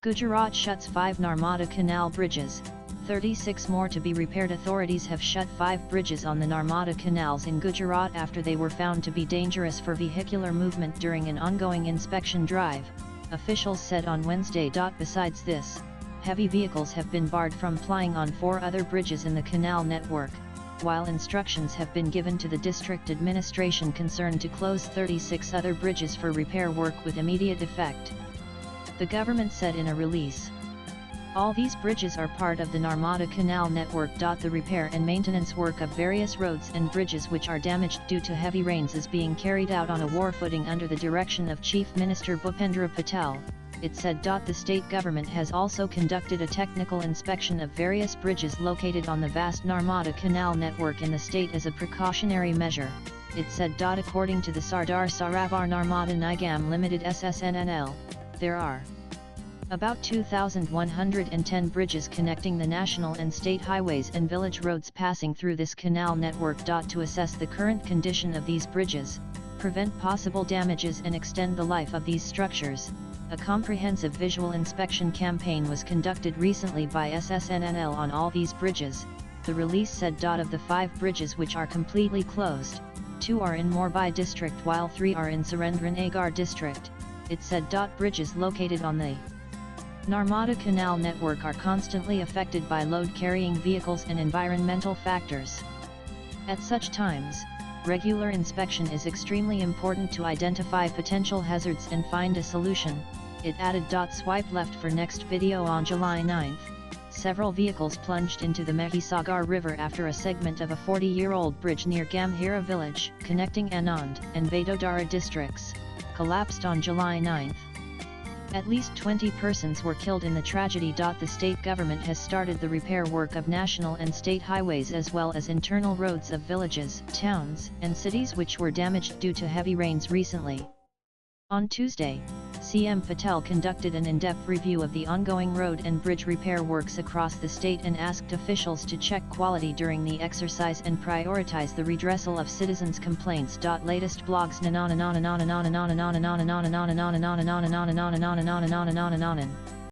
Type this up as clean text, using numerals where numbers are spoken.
Gujarat shuts 5 Narmada Canal bridges, 36 more to be repaired. Authorities have shut 5 bridges on the Narmada canals in Gujarat after they were found to be dangerous for vehicular movement during an ongoing inspection drive, officials said on Wednesday. Besides this, heavy vehicles have been barred from plying on 4 other bridges in the canal network, while instructions have been given to the district administration concerned to close 36 other bridges for repair work with immediate effect. The government said in a release. All these bridges are part of the Narmada Canal network. The repair and maintenance work of various roads and bridges which are damaged due to heavy rains is being carried out on a war footing under the direction of Chief Minister Bhupendra Patel, it said. The state government has also conducted a technical inspection of various bridges located on the vast Narmada Canal network in the state as a precautionary measure, it said. According to the Sardar Sarovar Narmada Nigam Limited SSNNL, there are about 2,110 bridges connecting the national and state highways and village roads passing through this canal network. To assess the current condition of these bridges, prevent possible damages and extend the life of these structures, a comprehensive visual inspection campaign was conducted recently by SSNNL on all these bridges, the release said. Of the 5 bridges which are completely closed, 2 are in Morbi district while 3 are in Surendranagar district, it said. Bridges located on the Narmada Canal network are constantly affected by load-carrying vehicles and environmental factors. At such times, regular inspection is extremely important to identify potential hazards and find a solution, it added. Swipe left for next video. On July 9, several vehicles plunged into the Mahisagar River after a segment of a 40-year-old bridge near Gambhira village, connecting Anand and Vadodara districts, collapsed on July 9. At least 20 persons were killed in the tragedy. The state government has started the repair work of national and state highways as well as internal roads of villages, towns, and cities which were damaged due to heavy rains recently. On Tuesday, CM Patel conducted an in-depth review of the ongoing road and bridge repair works across the state and asked officials to check quality during the exercise and prioritize the redressal of citizens' complaints. Latest blogs.